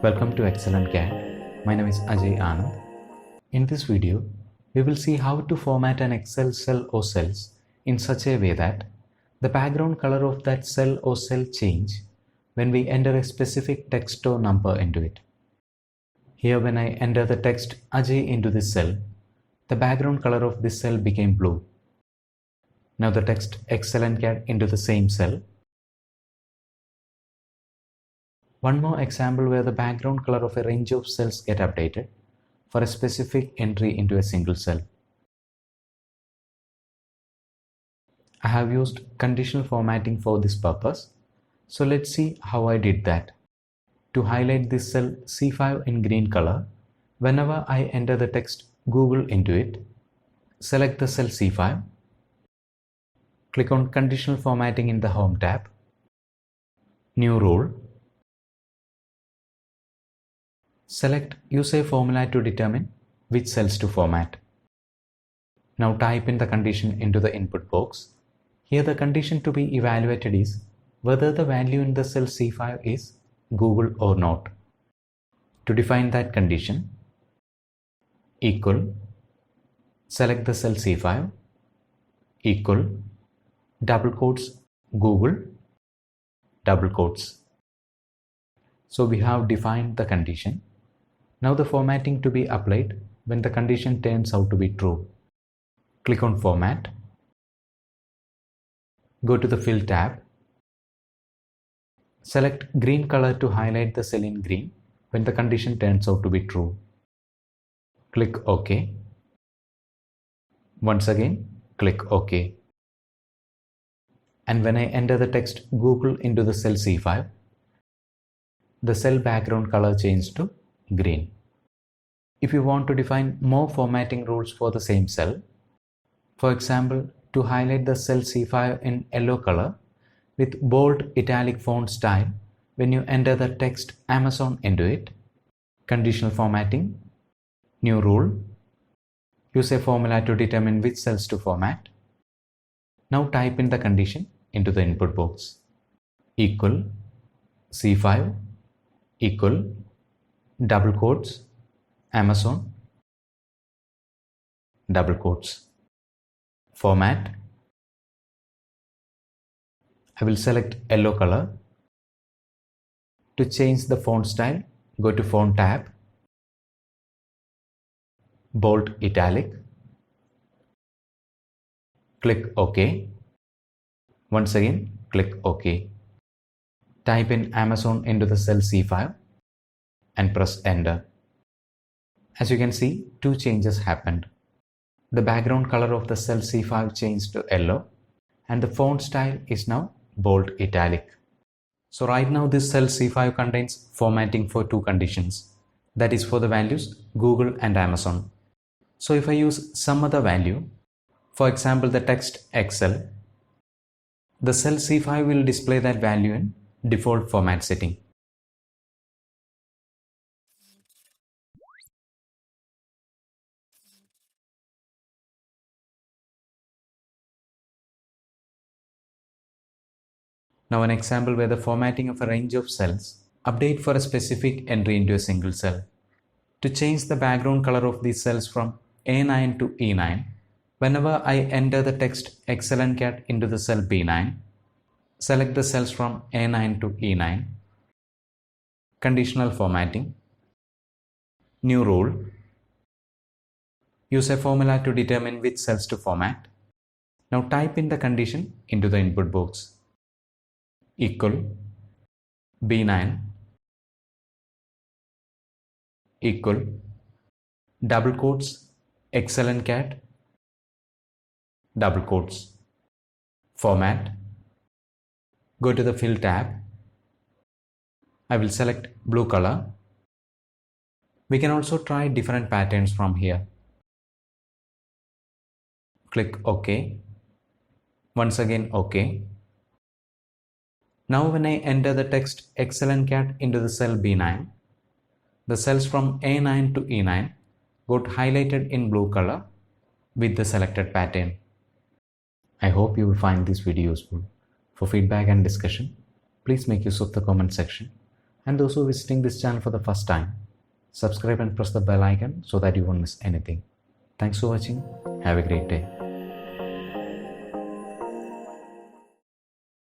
Welcome to Excellent CAD. My name is Ajay Anand. In this video, we will see how to format an Excel cell or cells in such a way that the background color of that cell or cell change when we enter a specific text or number into it. Here when I enter the text Ajay into this cell, the background color of this cell became blue. Now the text Excellent CAD into the same cell. One more example where the background color of a range of cells get updated for a specific entry into a single cell. I have used conditional formatting for this purpose. So let's see how I did that. To highlight this cell C5 in green color, whenever I enter the text Google into it, select the cell C5, click on Conditional Formatting in the Home tab, New Rule, select Use a formula to determine which cells to format. Now type in the condition into the input box. Here the condition to be evaluated is whether the value in the cell C5 is Google or not. To define that condition, equal, select the cell C5, equal, double quotes, Google, double quotes. So we have defined the condition. Now the formatting to be applied when the condition turns out to be true. Click on Format, go to the Fill tab, select green color to highlight the cell in green when the condition turns out to be true. Click OK. Once again, click OK. And when I enter the text Google into the cell C5, the cell background color changed to green. If you want to define more formatting rules for the same cell, for example, to highlight the cell C5 in yellow color with bold italic font style when you enter the text Amazon into it, conditional formatting, new rule, use a formula to determine which cells to format. Now type in the condition into the input box. Equal, C5, equal, double quotes, Amazon, double quotes. Format. I will select yellow color. To change the font style, go to Font tab, bold italic, click OK. Once again, click OK. Type in Amazon into the cell C5 and press Enter. As you can see, two changes happened. The background color of the cell C5 changed to yellow and the font style is now bold italic. So right now this cell C5 contains formatting for two conditions, that is for the values Google and Amazon. So if I use some other value, for example the text Excel, the cell C5 will display that value in default format setting. Now an example where the formatting of a range of cells update for a specific entry into a single cell. To change the background color of these cells from A9 to E9, whenever I enter the text Excellent CAD into the cell B9, select the cells from A9 to E9, conditional formatting, new rule, use a formula to determine which cells to format. Now type in the condition into the input box. Equal, B9, equal, double quotes, Excellent CAD, double quotes. Format, go to the Fill tab. I will select blue color. We can also try different patterns from here. Click OK. Once again OK. Now when I enter the text Excellent CAD into the cell B9, the cells from A9 to E9 got highlighted in blue color with the selected pattern. I hope you will find this video useful. For feedback and discussion, please make use of the comment section. And those who are visiting this channel for the first time, subscribe and press the bell icon so that you won't miss anything. Thanks for watching. Have a great day.